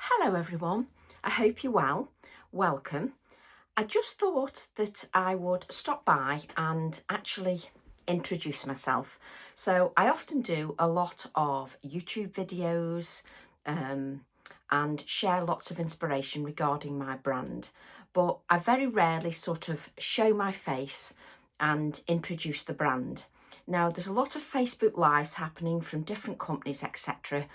Hello everyone, I hope you're well. Welcome. I just thought that I would stop by and actually introduce myself. So I often do a lot of YouTube videos and share lots of inspiration regarding my brand, but I very rarely sort of show my face and introduce the brand. Now there's a lot of Facebook Lives happening from different companies, etc.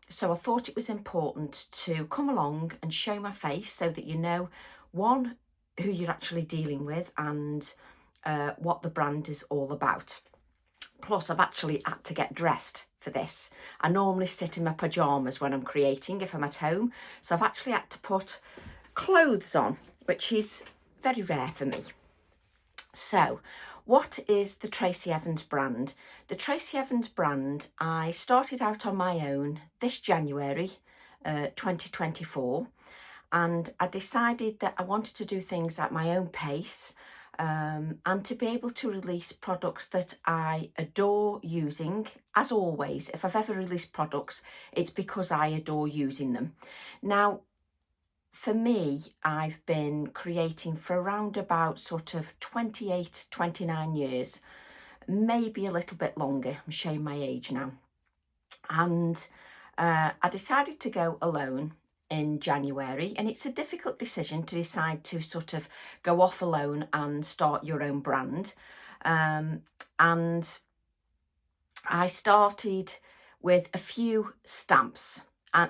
So I thought it was important to come along and show my face so that you know, one, who you're actually dealing with and what the brand is all about. Plus, I've actually had to get dressed for this. I normally sit in my pyjamas when I'm creating if I'm at home. So I've actually had to put clothes on, which is very rare for me. So, what is the Tracy Evans brand? The Tracy Evans brand, I started out on my own this January 2024, and I decided that I wanted to do things at my own pace and to be able to release products that I adore using. As always, if I've ever released products, it's because I adore using them. Now, for me, I've been creating for around about sort of 28, 29 years, maybe a little bit longer. I'm showing my age now. And I decided to go alone in January, and it's a difficult decision to decide to sort of go off alone and start your own brand. And I started with a few stamps.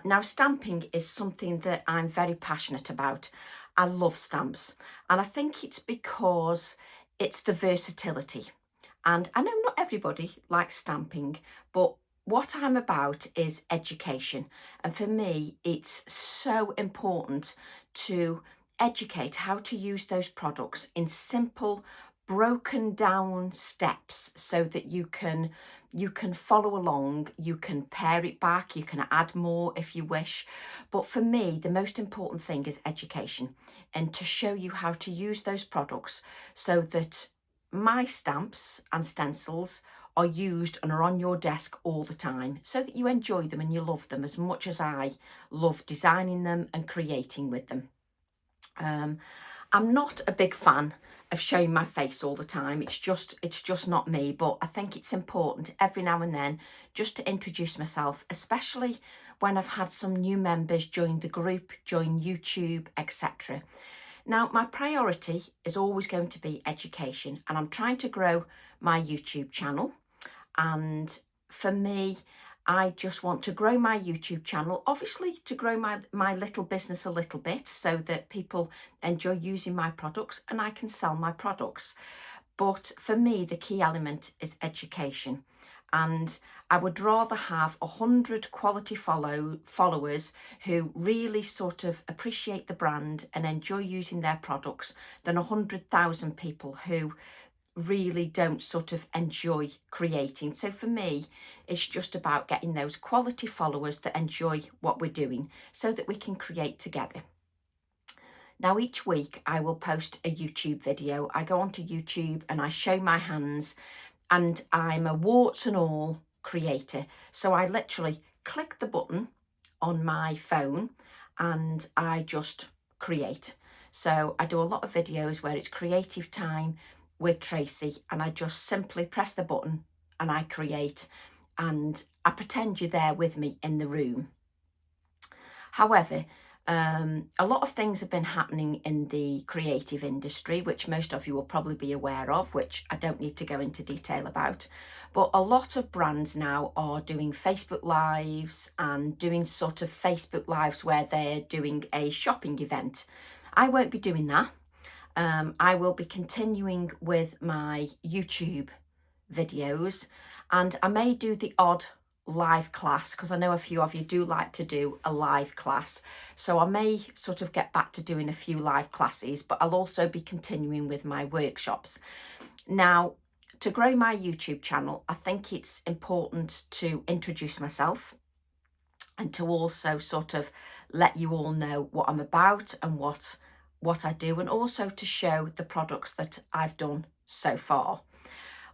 Now, stamping is something that I'm very passionate about. I love stamps, and I think it's because it's the versatility. And I know not everybody likes stamping, but what I'm about is education. And for me, it's so important to educate how to use those products in simple, broken down steps so that you can follow along, you can pare it back, you can add more if you wish. But for me, the most important thing is education, and to show you how to use those products so that my stamps and stencils are used and are on your desk all the time, so that you enjoy them and you love them as much as I love designing them and creating with them. I'm not a big fan of showing my face all the time. It's just not me, but I think it's important every now and then just to introduce myself, especially when I've had some new members join the group, join YouTube, etc. Now, my priority is always going to be education, and I'm trying to grow my YouTube channel. And for me, I just want to grow my YouTube channel, obviously to grow my little business a little bit so that people enjoy using my products and I can sell my products. But for me, the key element is education. And I would rather have 100 quality followers who really sort of appreciate the brand and enjoy using their products than 100,000 people who really don't sort of enjoy creating. So for me, it's just about getting those quality followers that enjoy what we're doing so that we can create together. Now, each week I will post a YouTube video. I go onto YouTube and I show my hands, and I'm a warts and all creator. So I literally click the button on my phone and I just create. So I do a lot of videos where it's creative time with Tracy, and I just simply press the button and I create, and I pretend you're there with me in the room. However, a lot of things have been happening in the creative industry, which most of you will probably be aware of, which I don't need to go into detail about. But a lot of brands now are doing Facebook Lives and doing sort of Facebook Lives where they're doing a shopping event. I won't be doing that. I will be continuing with my YouTube videos, and I may do the odd live class because I know a few of you do like to do a live class. So I may sort of get back to doing a few live classes, but I'll also be continuing with my workshops. Now, to grow my YouTube channel, I think it's important to introduce myself and to also sort of let you all know what I'm about and what I do, and also to show the products that I've done so far.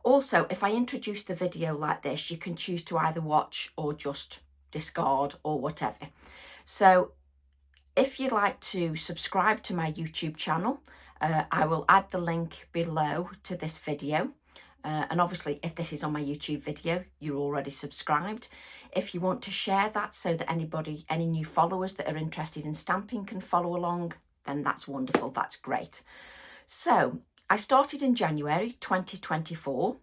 Also, if I introduce the video like this, you can choose to either watch or just discard or whatever. So If you'd like to subscribe to my YouTube channel, I will add the link below to this video. And obviously, if this is on my YouTube video, you're already subscribed. If you want to share that so that any new followers that are interested in stamping can follow along, then that's wonderful, that's great. So I started in January 2024,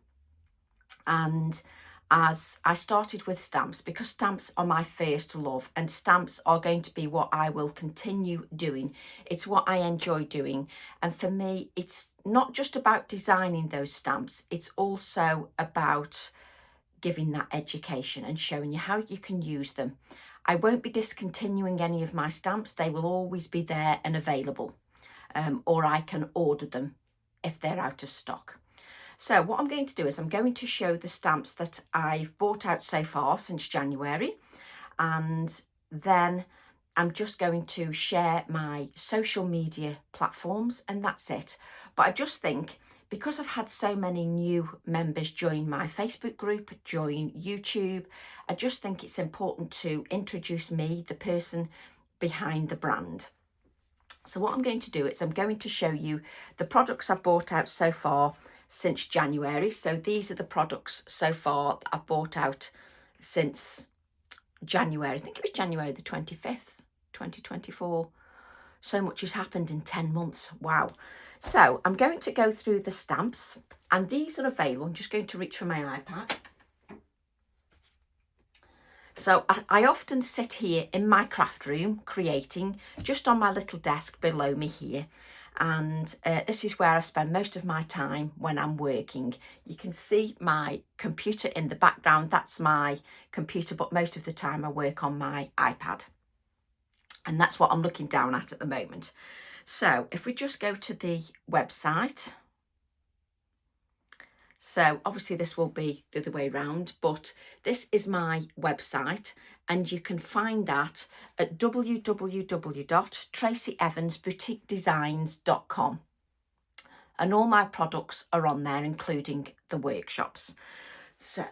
and as I started with stamps, because stamps are my first love and stamps are going to be what I will continue doing. It's what I enjoy doing, and for me it's not just about designing those stamps, it's also about giving that education and showing you how you can use them. I won't be discontinuing any of my stamps, they will always be there and available, or I can order them if they're out of stock. So what I'm going to do is I'm going to show the stamps that I've bought out so far since January, and then I'm just going to share my social media platforms, and that's it. But I just think, because I've had so many new members join my Facebook group, join YouTube, I just think it's important to introduce me, the person behind the brand. So what I'm going to do is I'm going to show you the products I've bought out so far since January. So these are the products so far that I've bought out since January. I think it was January the 25th, 2024. So much has happened in 10 months. Wow. So I'm going to go through the stamps, and these are available. I'm just going to reach for my iPad. So I often sit here in my craft room creating, just on my little desk below me here. And this is where I spend most of my time when I'm working. You can see my computer in the background. That's my computer, but most of the time I work on my iPad. And that's what I'm looking down at the moment. So if we just go to the website. So obviously this will be the other way around, but this is my website, and you can find that at www.tracyevansboutiquedesigns.com. And all my products are on there, including the workshops. So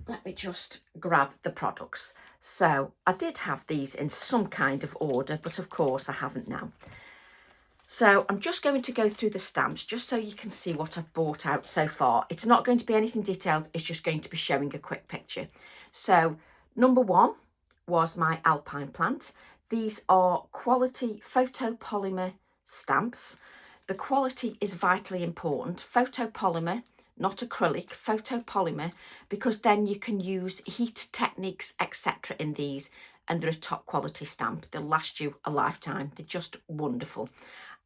let me just grab the products. So I did have these in some kind of order, but of course I haven't now. So I'm just going to go through the stamps just so you can see what I've bought out so far. It's not going to be anything detailed, it's just going to be showing a quick picture. So number one was my alpine plant. These are quality photopolymer stamps. The quality is vitally important. Photopolymer, not acrylic, photopolymer, because then you can use heat techniques, etc. in these, and they're a top quality stamp. They'll last you a lifetime. They're just wonderful.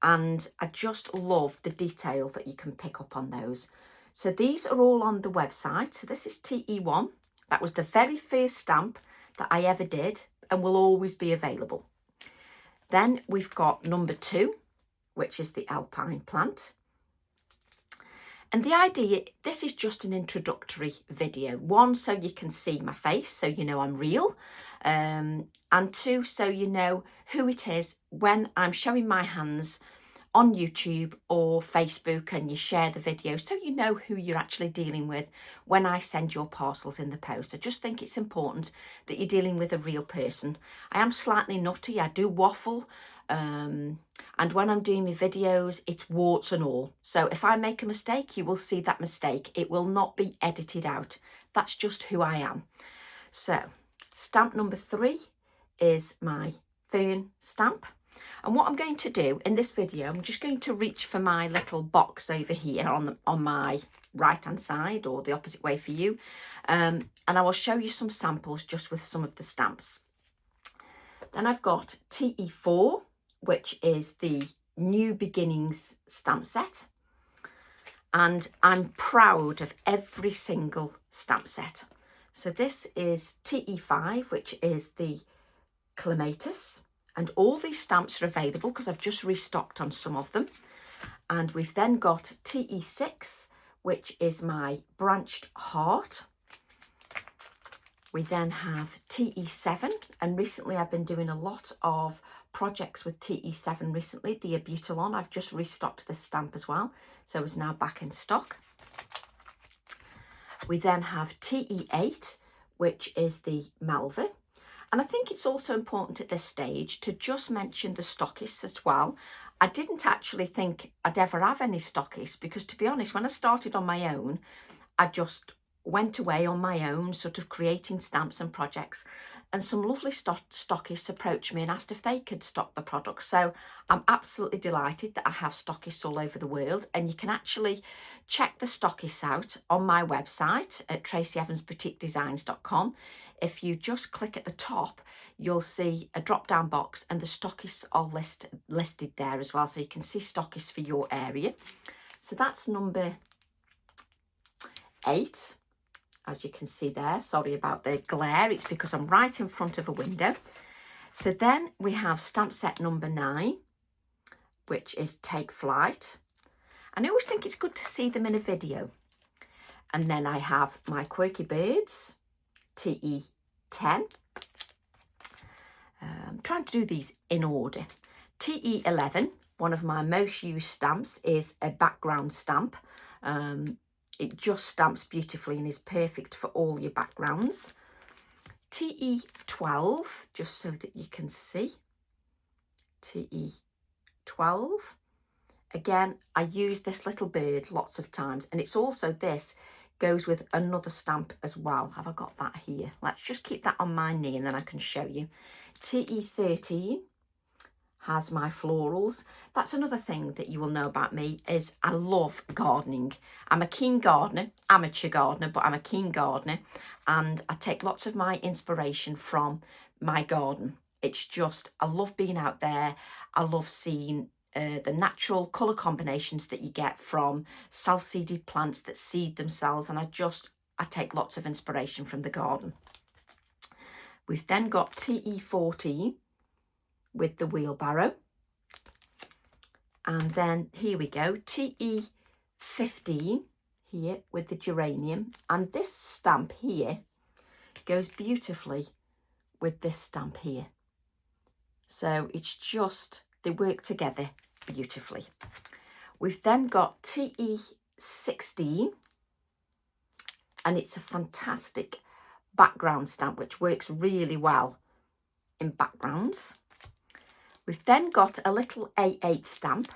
And I just love the detail that you can pick up on those. So these are all on the website. So this is TE1. That was the very first stamp that I ever did and will always be available. Then we've got number 2, which is the alpine plant. And the idea, this is just an introductory video. 1, so you can see my face, so you know I'm real. And 2, so you know who it is when I'm showing my hands on YouTube or Facebook, and you share the video, so you know who you're actually dealing with when I send your parcels in the post. I just think it's important that you're dealing with a real person. I am slightly nutty, I do waffle. And when I'm doing my videos, it's warts and all. So if I make a mistake, you will see that mistake. It will not be edited out. That's just who I am. So stamp number 3 is my fern stamp. And what I'm going to do in this video, I'm just going to reach for my little box over here on my right hand side, or the opposite way for you. And I will show you some samples just with some of the stamps. Then I've got TE4, which is the New Beginnings stamp set. And I'm proud of every single stamp set. So this is TE5, which is the Clematis. And all these stamps are available because I've just restocked on some of them. And we've then got TE6, which is my Branched Heart. We then have TE7, and recently I've been doing a lot of projects with TE7 recently. The Abutilon, I've just restocked this stamp as well, so it's now back in stock. We then have TE8, which is the Malva. And I think it's also important at this stage to just mention the stockists as well. I didn't actually think I'd ever have any stockists because, to be honest, when I started on my own, I just went away on my own, sort of creating stamps and projects. And some lovely stockists approached me and asked if they could stock the products. So I'm absolutely delighted that I have stockists all over the world. And you can actually check the stockists out on my website at tracyevansboutiquedesigns.com. If you just click at the top, you'll see a drop-down box and the stockists are listed there as well. So you can see stockists for your area. So that's number 8, as you can see there. Sorry about the glare, it's because I'm right in front of a window. So then we have stamp set number 9, which is Take Flight. And I always think it's good to see them in a video. And then I have my Quirky Birds, TE10. I'm trying to do these in order. TE11, one of my most used stamps, is a background stamp. It just stamps beautifully and is perfect for all your backgrounds. TE12, just so that you can see. TE12. Again, I use this little bird lots of times, and it's also, this goes with another stamp as well. Have I got that here? Let's just keep that on my knee and then I can show you. TE13 has my florals. That's another thing that you will know about me, is I love gardening. I'm a keen gardener, amateur gardener, but I'm a keen gardener, and I take lots of my inspiration from my garden. It's just, I love being out there. I love seeing the natural colour combinations that you get from self-seeded plants that seed themselves, and I take lots of inspiration from the garden. We've then got TE14 with the wheelbarrow, and then here we go, TE15 here with the geranium, and this stamp here goes beautifully with this stamp here. So it's just, they work together beautifully. We've then got TE16, and it's a fantastic background stamp which works really well in backgrounds. We've then got a little A8 stamp,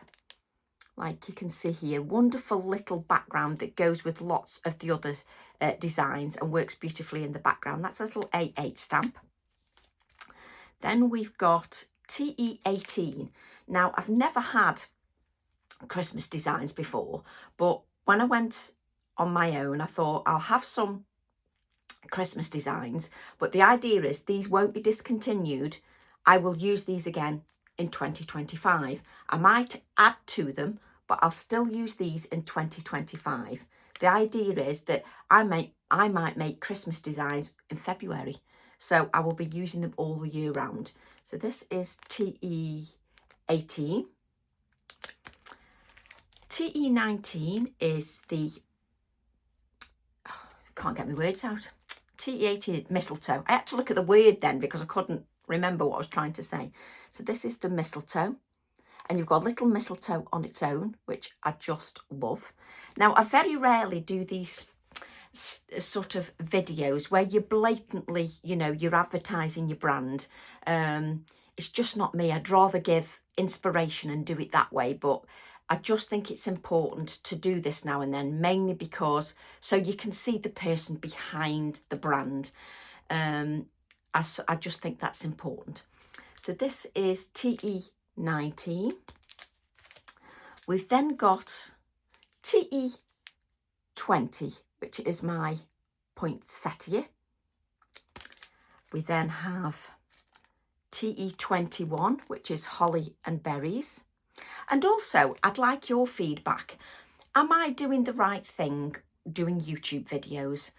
like you can see here, wonderful little background that goes with lots of the other designs and works beautifully in the background. That's a little A8 stamp. Then we've got TE18. Now, I've never had Christmas designs before, but when I went on my own, I thought I'll have some Christmas designs, but the idea is these won't be discontinued. I will use these again in 2025. I might add to them, but I'll still use these in 2025. The idea is that I might make Christmas designs in February, so I will be using them all the year round. So this is TE18. TE19 is the, can't get my words out, TE18 mistletoe. I had to look at the word then because I couldn't remember what I was trying to say. So this is the mistletoe, and you've got a little mistletoe on its own, which I just love. Now, I very rarely do these sort of videos where you're blatantly, you know, you're advertising your brand. It's just not me. I'd rather give inspiration and do it that way, but I just think it's important to do this now and then, mainly because so you can see the person behind the brand. I just think that's important. So this is TE19. We've then got TE20, which is my poinsettia. We then have TE21, which is holly and berries. And also, I'd like your feedback. Am I doing the right thing doing YouTube videos?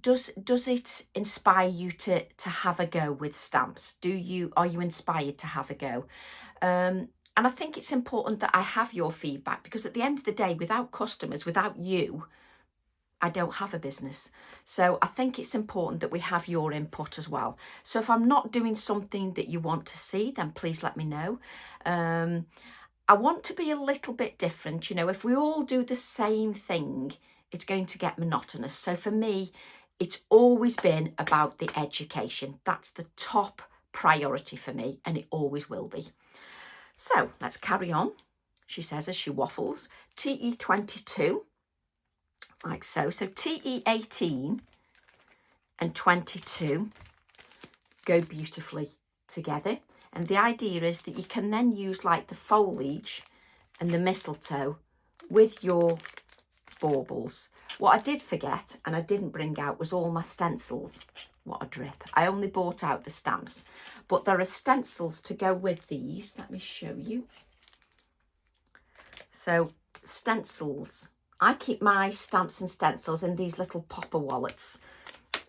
Does it inspire you to have a go with stamps? Are you inspired to have a go? And I think it's important that I have your feedback, because at the end of the day, without customers, without you, I don't have a business. So I think it's important that we have your input as well. So if I'm not doing something that you want to see, then please let me know. I want to be a little bit different. You know, if we all do the same thing, it's going to get monotonous. So for me, it's always been about the education. That's the top priority for me, and it always will be. So let's carry on, she says as she waffles. TE22, like so. So TE18 and 22 go beautifully together. And the idea is that you can then use like the foliage and the mistletoe with your baubles. What I did forget and I didn't bring out was all my stencils. What a drip. I only bought out the stamps, but there are stencils to go with these. Let me show you. So stencils. I keep my stamps and stencils in these little popper wallets.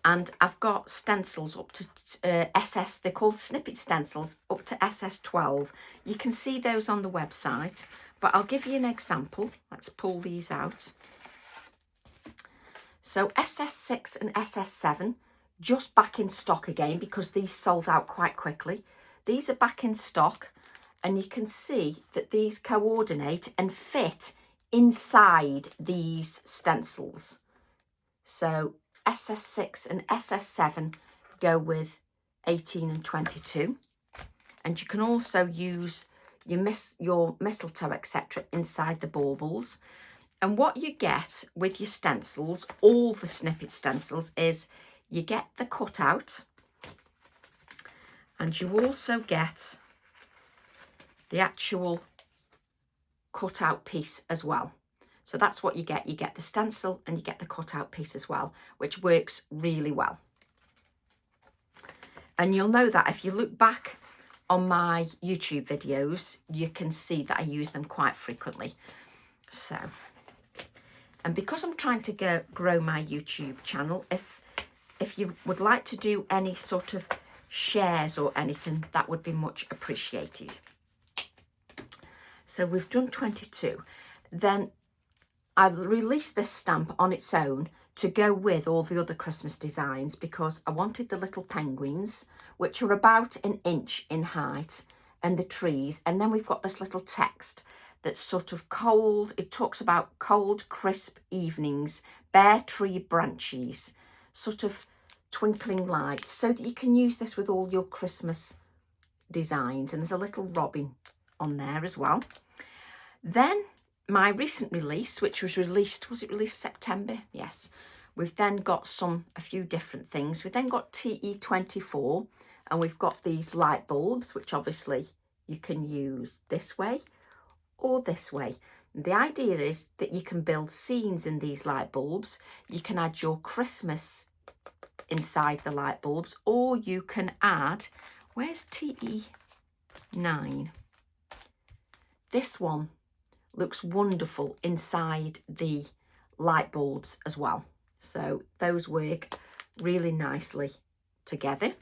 And I've got stencils up to SS, they're called Snippet stencils, up to SS12. You can see those on the website, but I'll give you an example. Let's pull these out. So SS6 and SS7, just back in stock again because these sold out quite quickly. These are back in stock, and you can see that these coordinate and fit inside these stencils. So SS6 and SS7 go with 18 and 22. And you can also use your mistletoe, etc. inside the baubles. And what you get with your stencils, all the Snippet stencils, is you get the cutout, and you also get the actual cutout piece as well. So that's what you get. You get the stencil and you get the cutout piece as well, which works really well. And you'll know that if you look back on my YouTube videos, you can see that I use them quite frequently. So, and because I'm trying to grow my YouTube channel, if you would like to do any sort of shares or anything, that would be much appreciated. So we've done 22. Then I released this stamp on its own to go with all the other Christmas designs because I wanted the little penguins, which are about an inch in height, and the trees. And then we've got this little text that's sort of cold. It talks about cold, crisp evenings, bare tree branches, sort of twinkling lights, so that you can use this with all your Christmas designs. And there's a little robin on there as well. Then my recent release, which was released, was it released September? Yes. We've then got a few different things. We've then got TE24, and we've got these light bulbs, which obviously you can use this way or this way. The idea is that you can build scenes in these light bulbs. You can add your Christmas inside the light bulbs, or you can add, where's TE9? This one looks wonderful inside the light bulbs as well. So those work really nicely together.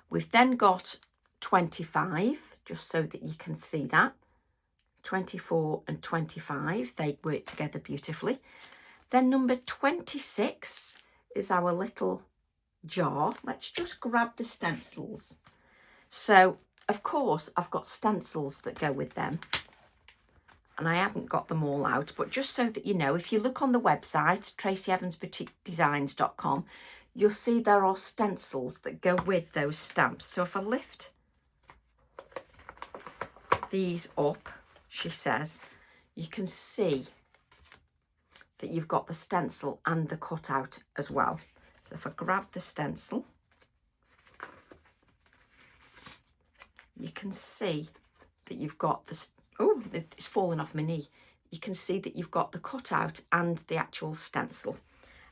We've then got 25, just so that you can see that. 24 and 25, they work together beautifully. Then number 26 is our little jar. Let's just grab the stencils. So, of course, I've got stencils that go with them. And I haven't got them all out, but just so that you know, if you look on the website, tracyevansboutiquedesigns.com, you'll see there are stencils that go with those stamps. So if I lift these up, she says, you can see that you've got the stencil and the cutout as well. So if I grab the stencil, you can see that you've got the, oh, it's fallen off my knee. You can see that you've got the cutout and the actual stencil.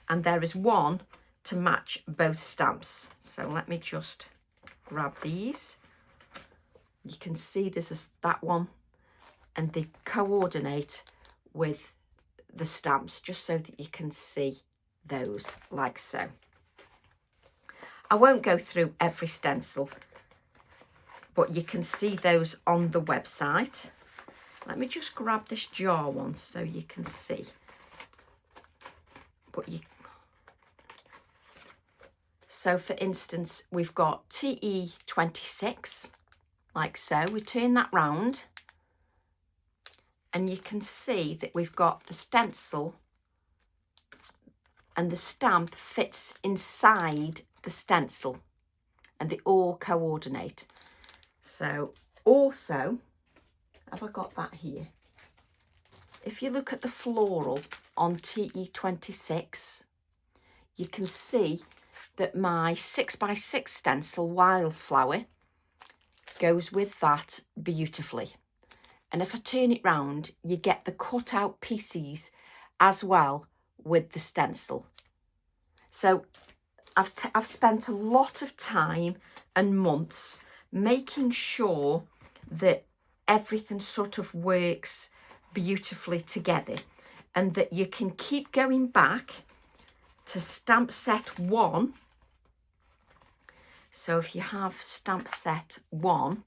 And there is one to match both stamps. So let me just grab these. You can see there's that one, and they coordinate with the stamps, just so that you can see those like so. I won't go through every stencil, but you can see those on the website. Let me just grab this jar one so you can see. So for instance, we've got TE26, like so. We turn that round, and you can see that we've got the stencil and the stamp fits inside the stencil, and they all coordinate. So also, have I got that here? If you look at the floral on TE26, you can see that my 6x6 stencil wildflower goes with that beautifully. And if I turn it round, you get the cut out pieces as well with the stencil. So I've spent a lot of time and months making sure that everything sort of works beautifully together, and that you can keep going back to stamp set 1. So if you have stamp set 1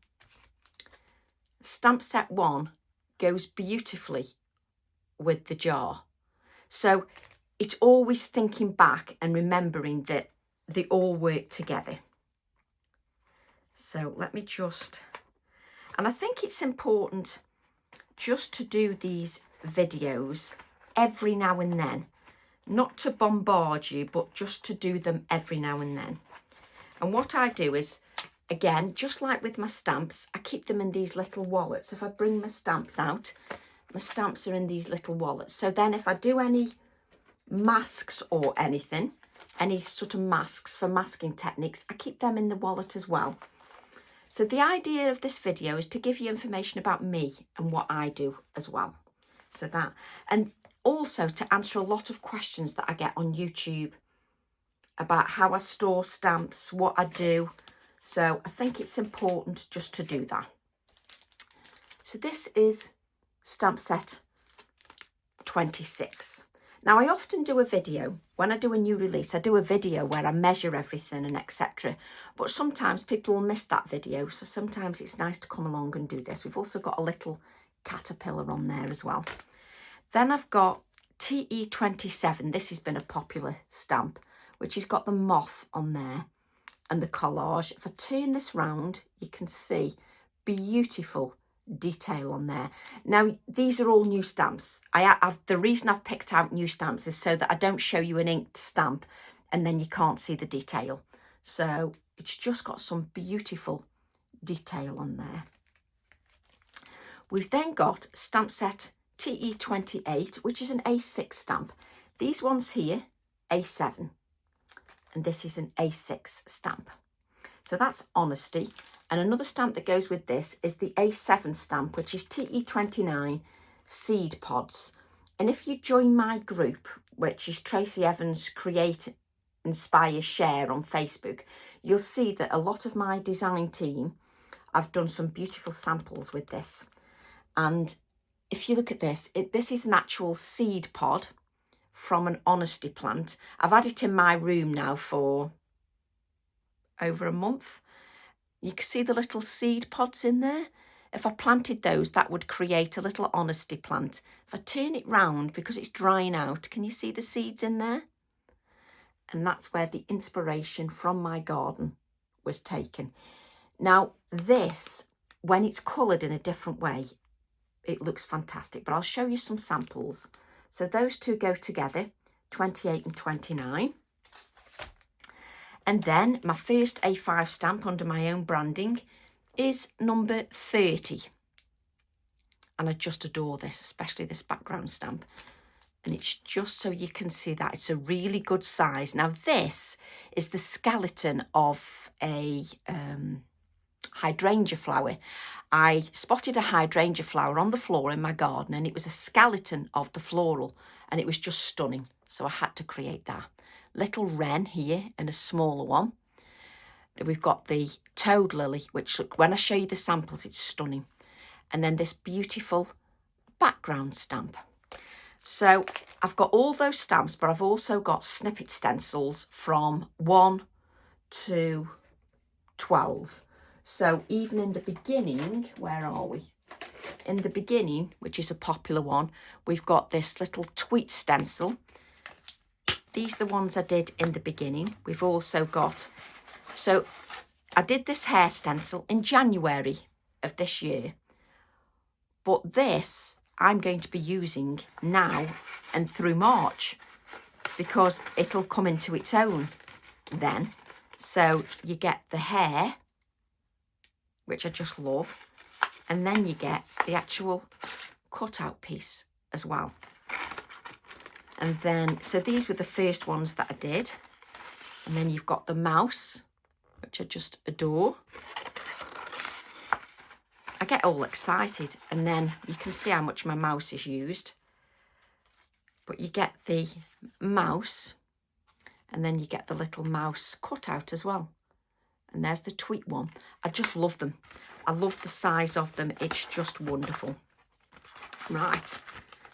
goes beautifully with the jar. So it's always thinking back and remembering that they all work together. So let me just, and I think it's important just to do these videos every now and then, not to bombard you, but just to do them every now and then. And what I do is, again, just like with my stamps, I keep them in these little wallets. If I bring my stamps out, my stamps are in these little wallets. So then if I do any masks or anything, any sort of masks for masking techniques, I keep them in the wallet as well. So the idea of this video is to give you information about me and what I do as well. So that, and also to answer a lot of questions that I get on YouTube about how I store stamps, what I do. So I think it's important just to do that. So this is stamp set 26. Now I often do a video, when I do a new release, I do a video where I measure everything and etc. But sometimes people will miss that video, so sometimes it's nice to come along and do this. We've also got a little caterpillar on there as well. Then I've got TE27, this has been a popular stamp, which has got the moth on there and the collage. If I turn this round, you can see beautiful detail on there. Now these are all new stamps. The reason I've picked out new stamps is so that I don't show you an inked stamp and then you can't see the detail. So it's just got some beautiful detail on there. We've then got stamp set TE28, which is an A6 stamp. These ones here, A7, and this is an A6 stamp. So that's Honesty. And another stamp that goes with this is the A7 stamp, which is TE29 Seed Pods. And if you join my group, which is Tracy Evans Create, Inspire, Share on Facebook, you'll see that a lot of my design team, I've done some beautiful samples with this. And if you look at this, this is an actual seed pod from an Honesty plant. I've had it in my room now for over a month. You can see the little seed pods in there. If I planted those, that would create a little Honesty plant. If I turn it round, because it's drying out, can you see the seeds in there? And that's where the inspiration from my garden was taken. Now this, when it's coloured in a different way, it looks fantastic, but I'll show you some samples. So those two go together, 28 and 29. And then my first A5 stamp under my own branding is number 30. And I just adore this, especially this background stamp. And it's just so you can see that it's a really good size. Now this is the skeleton of a hydrangea flower. I spotted a hydrangea flower on the floor in my garden, and it was a skeleton of the floral, and it was just stunning. So I had to create that. Little wren here and a smaller one. Then we've got the toad lily, which, look, when I show you the samples, it's stunning. And then this beautiful background stamp. So I've got all those stamps, but I've also got snippet stencils from 1 to 12. So even in the beginning, where are we? In the beginning, which is a popular one, we've got this little tweet stencil. These are the ones I did in the beginning. We've also got, so I did this hair stencil in January of this year. But this I'm going to be using now and through March. because it'll come into its own then. So you get the hair, which I just love, and then you get the actual cutout piece as well. And then, so these were the first ones that I did. And then you've got the mouse, which I just adore. I get all excited, and then you can see how much my mouse is used. But you get the mouse, and then you get the little mouse cutout as well. And there's the tweet one. I just love them. I love the size of them. It's just wonderful. Right,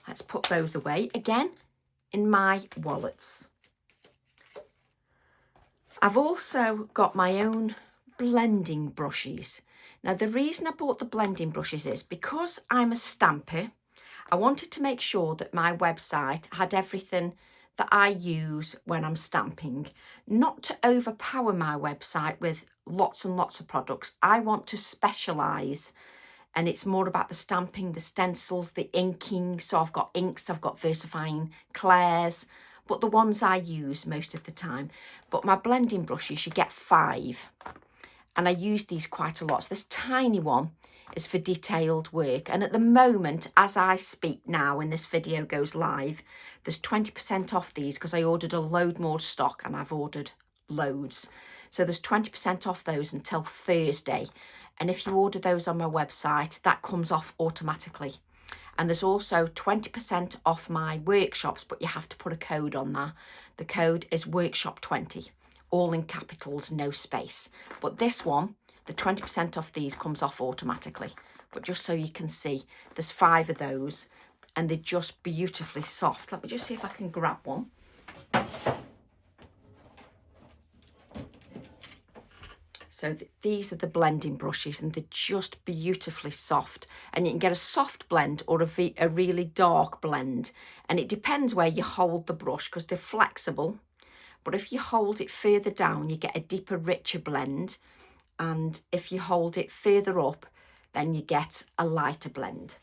let's put those away again in my wallets. I've also got my own blending brushes. Now, the reason I bought the blending brushes is because I'm a stamper. I wanted to make sure that my website had everything that I use when I'm stamping, not to overpower my website with lots and lots of products. I want to specialise, and it's more about the stamping, the stencils, the inking. So I've got inks, I've got VersaFine Clairs, but the ones I use most of the time. But my blending brushes, you get 5, and I use these quite a lot. So this tiny one is for detailed work, and at the moment, as I speak now, when this video goes live, there's 20% off these because I ordered a load more stock, and I've ordered loads. So there's 20% off those until Thursday, and if you order those on my website, that comes off automatically. And there's also 20% off my workshops, but you have to put a code on that. The code is workshop20, all in capitals, no space. But this one, the 20% off these comes off automatically. But just so you can see, there's 5 of those, and they're just beautifully soft. Let me just see if I can grab one. So these are the blending brushes, and they're just beautifully soft. And you can get a soft blend or a really dark blend. And it depends where you hold the brush, because they're flexible. But if you hold it further down, you get a deeper, richer blend. And if you hold it further up, then you get a lighter blend.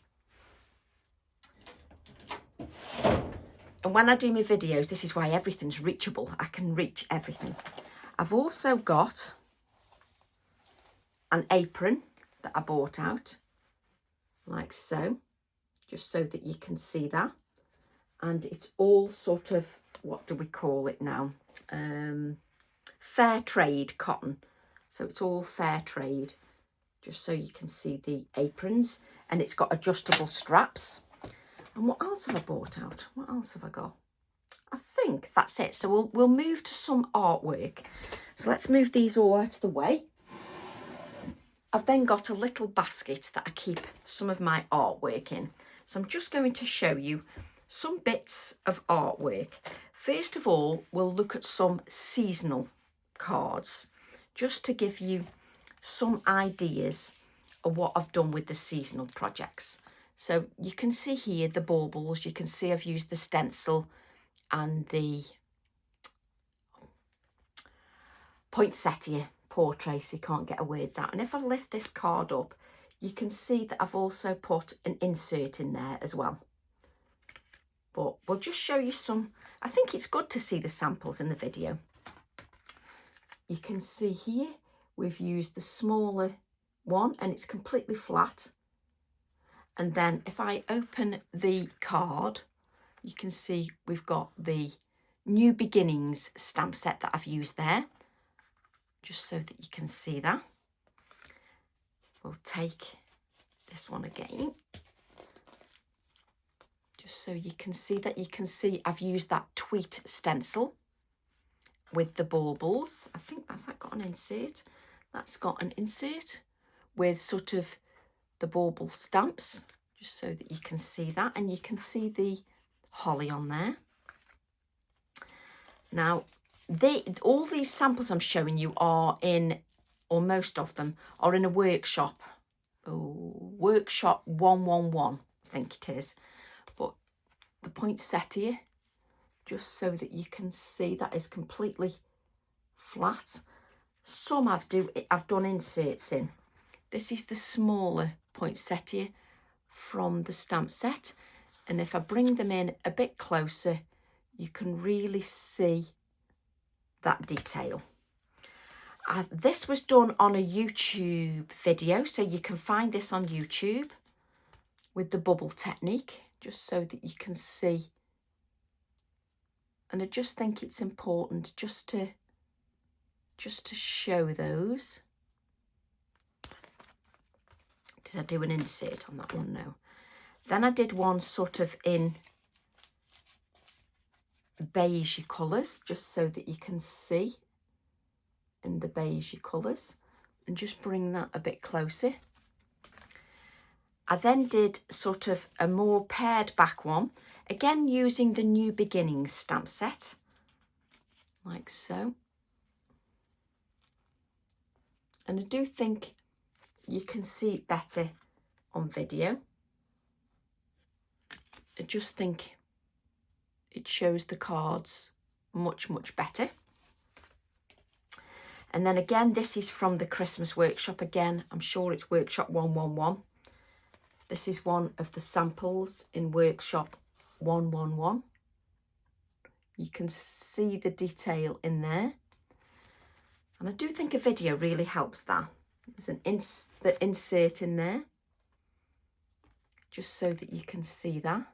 And when I do my videos, this is why everything's reachable. I can reach everything. I've also got an apron that I bought out, like so, just so that you can see that. And it's all sort of, what do we call it now? Fair trade cotton. So it's all fair trade, just so you can see the aprons. And it's got adjustable straps. And what else have I bought out? What else have I got? I think that's it. So we'll move to some artwork. So let's move these all out of the way. I've then got a little basket that I keep some of my artwork in. So I'm just going to show you some bits of artwork. First of all, we'll look at some seasonal cards, just to give you some ideas of what I've done with the seasonal projects. So you can see here the baubles. You can see I've used the stencil and the poinsettia. Poor Tracy can't get her words out. And if I lift this card up, you can see that I've also put an insert in there as well. But we'll just show you some. I think it's good to see the samples in the video. You can see here we've used the smaller one, and it's completely flat. And then if I open the card, you can see we've got the New Beginnings stamp set that I've used there, just so that you can see that. We'll take this one again, just so you can see that. You can see I've used that tweet stencil with the baubles. I think that's got an insert. That's got an insert with sort of the bauble stamps, just so that you can see that. And you can see the holly on there. Now, all these samples I'm showing you are in, or most of them, are in a workshop. Oh, workshop 111, I think it is. But the poinsettia, just so that you can see, that is completely flat. Some I've done inserts in. This is the smaller poinsettia from the stamp set. And if I bring them in a bit closer, you can really see that detail. This was done on a YouTube video, so you can find this on YouTube with the bubble technique, just so that you can see. And I just think it's important just to show those. Did I do an insert on that one? No. Then I did one sort of in beige colours, just so that you can see in the beige colours, and just bring that a bit closer. I then did sort of a more pared back one, again using the New Beginnings stamp set, like so. And I do think you can see it better on video. I just think it shows the cards much, much better. And then again, this is from the Christmas workshop. Again, I'm sure it's workshop 111. This is one of the samples in workshop 111. You can see the detail in there. And I do think a video really helps that. There's an the insert in there, just so that you can see that.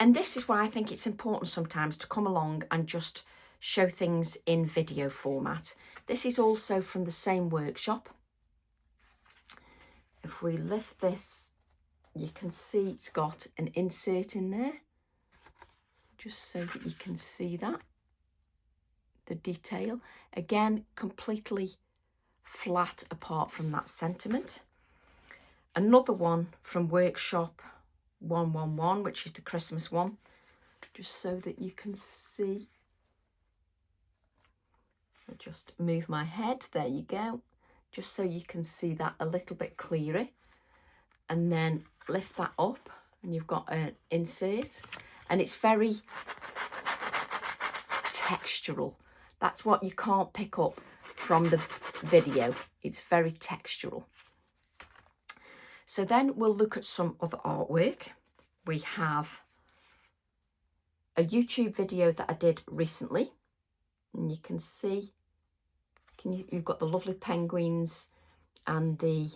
And this is why I think it's important sometimes to come along and just show things in video format. This is also from the same workshop. If we lift this, you can see it's got an insert in there, just so that you can see that, the detail. Again, completely flat apart from that sentiment. Another one from workshop 111, which is the Christmas one, just so that you can see. I'll just move my head, there you go, just so you can see that a little bit clearer. And then lift that up and you've got an insert, and it's very textural. That's what you can't pick up from the video. It's very textural. So then we'll look at some other artwork. We have a YouTube video that I did recently, and you can see, you've got the lovely penguins and the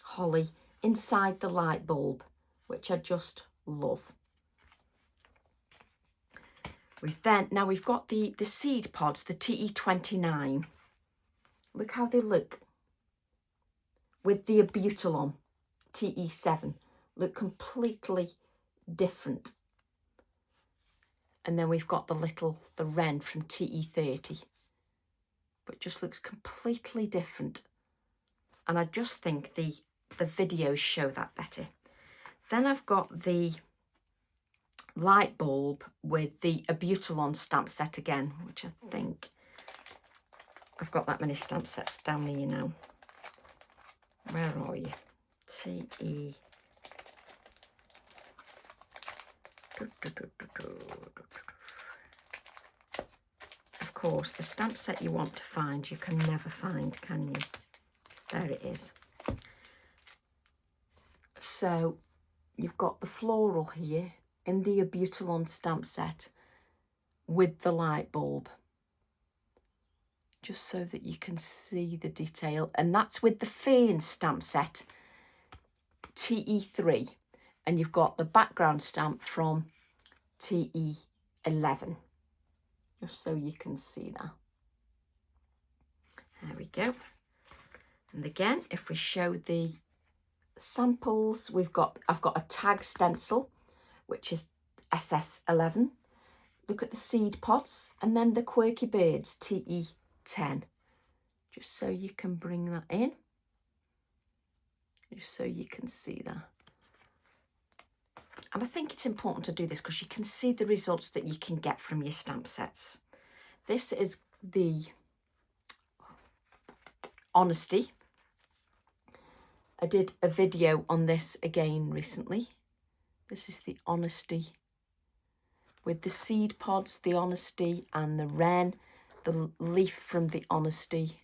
holly inside the light bulb, which I just love. We've got the seed pods, the TE29. Look how they look with the Abutilon TE7. Look completely different. And then we've got the wren from TE30, but just looks completely different. And I just think the videos show that better. Then I've got the light bulb with the Abutilon stamp set again, which I think I've got that many stamp sets down here now. Where are you? TE. Of course, the stamp set you want to find, you can never find, can you? There it is. So you've got the floral here in the Abutilon stamp set with the light bulb, just so that you can see the detail. And that's with the Fern stamp set TE3, and you've got the background stamp from TE11, just so you can see that. There we go. And again, if we show the samples, I've got a tag stencil, which is SS11. Look at the seed pods, and then the quirky birds TE10, just so you can bring that in, just so you can see that. And I think it's important to do this because you can see the results that you can get from your stamp sets. This is the Honesty. I did a video on this again recently. This is the Honesty with the seed pods, the Honesty, and the wren, the leaf from the Honesty,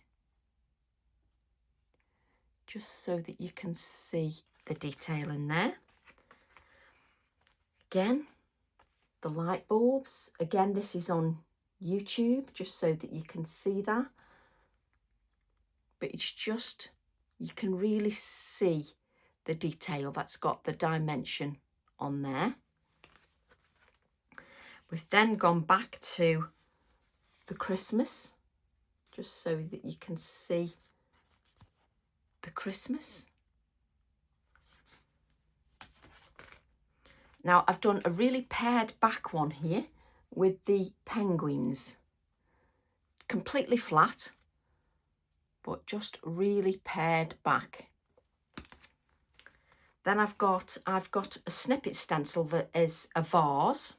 just so that you can see the detail in there. Again, the light bulbs. Again, this is on YouTube, just so that you can see that. But it's just, you can really see the detail that's got the dimension on there. We've then gone back to the Christmas, just so that you can see the Christmas. Now I've done a really pared back one here with the penguins. Completely flat, but just really pared back. Then I've got a Snippet stencil that is a vase,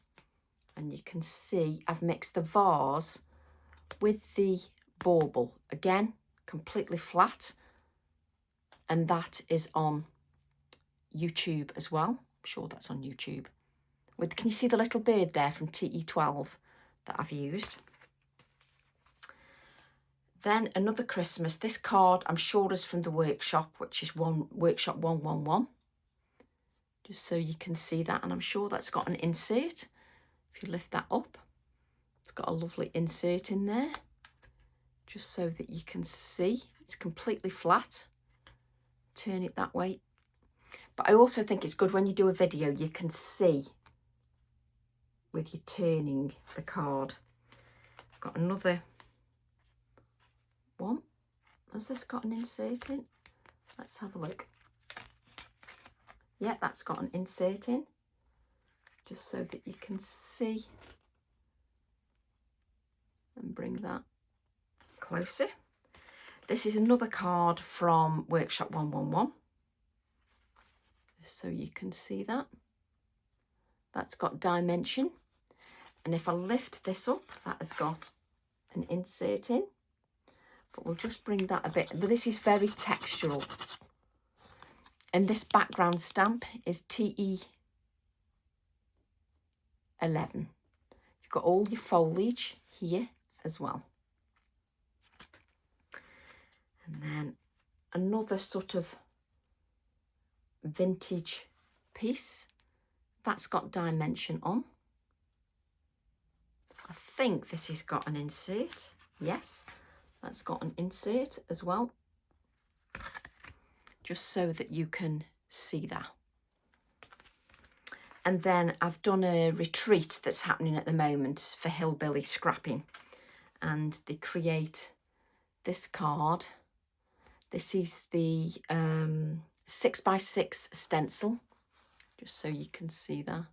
and you can see I've mixed the vase with the bauble. Again, completely flat, and that is on YouTube as well. I'm sure that's on YouTube. Can you see the little bird there from TE12 that I've used? Then another Christmas. This card I'm sure is from the workshop, which is workshop 111. Just so you can see that, and I'm sure that's got an insert. If you lift that up, it's got a lovely insert in there, just so that you can see. It's completely flat. Turn it that way. But I also think it's good when you do a video, you can see with you turning the card. I've got another one. Has this got an insert in? Let's have a look. Yeah, that's got an insert in, just so that you can see and bring that closer. This is another card from Workshop 111, so you can see that. That's got dimension, and if I lift this up, that has got an insert in, but we'll just bring that a bit. This is very textural, and this background stamp is TE11. You've got all your foliage here as well. And then another sort of vintage piece. That's got dimension on. I think this has got an insert. Yes, that's got an insert as well. Just so that you can see that. And then I've done a retreat that's happening at the moment for hillbilly scrapping, and they create this card. This is the 6x6 stencil, just so you can see that,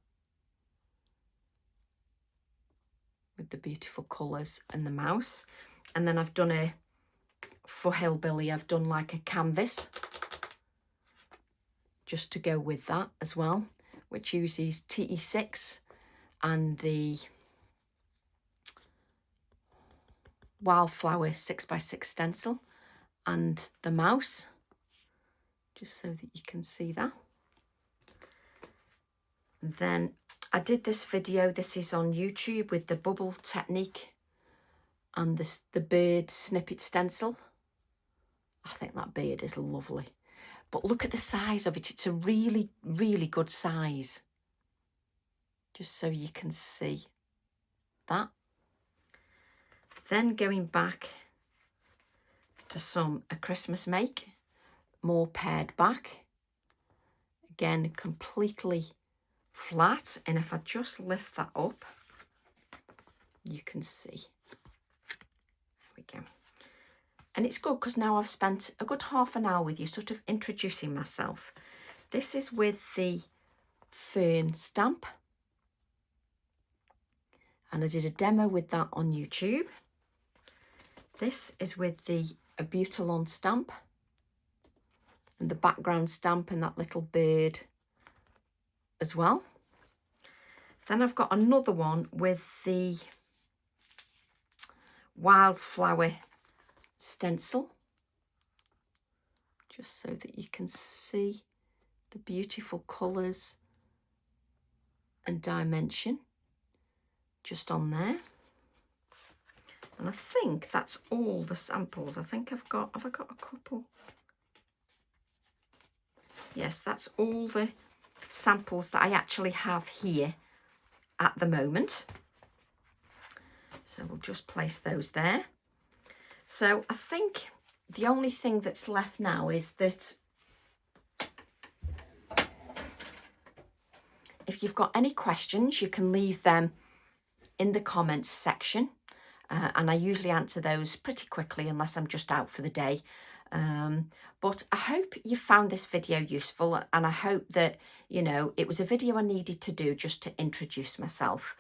with the beautiful colours and the mouse. And then I've done for hillbilly, I've done like a canvas just to go with that as well, which uses TE6 and the wildflower 6x6 stencil and the mouse, just so that you can see that. And then I did this video, this is on YouTube, with the bubble technique and the bird Snippet stencil. I think that bird is lovely. But look at the size of it. It's a really, really good size. Just so you can see that. Then going back to a Christmas make, more pared back. Again, completely flat. And if I just lift that up, you can see. There we go. And it's good because now I've spent a good half an hour with you, sort of introducing myself. This is with the fern stamp. And I did a demo with that on YouTube. This is with the Abutalon stamp. And the background stamp and that little bird as well. Then I've got another one with the wildflower stencil, just so that you can see the beautiful colours and dimension just on there. And I think that's all the samples. I think have I got a couple? Yes, that's all the samples that I actually have here at the moment. So we'll just place those there. So I think the only thing that's left now is that if you've got any questions, you can leave them in the comments section. And I usually answer those pretty quickly unless I'm just out for the day. But I hope you found this video useful, and I hope that, you know, it was a video I needed to do just to introduce myself.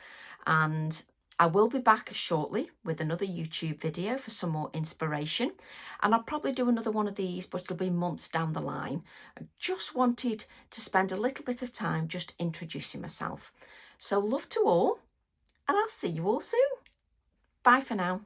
And I will be back shortly with another YouTube video for some more inspiration. And I'll probably do another one of these, but it'll be months down the line. I just wanted to spend a little bit of time just introducing myself. So love to all, and I'll see you all soon. Bye for now.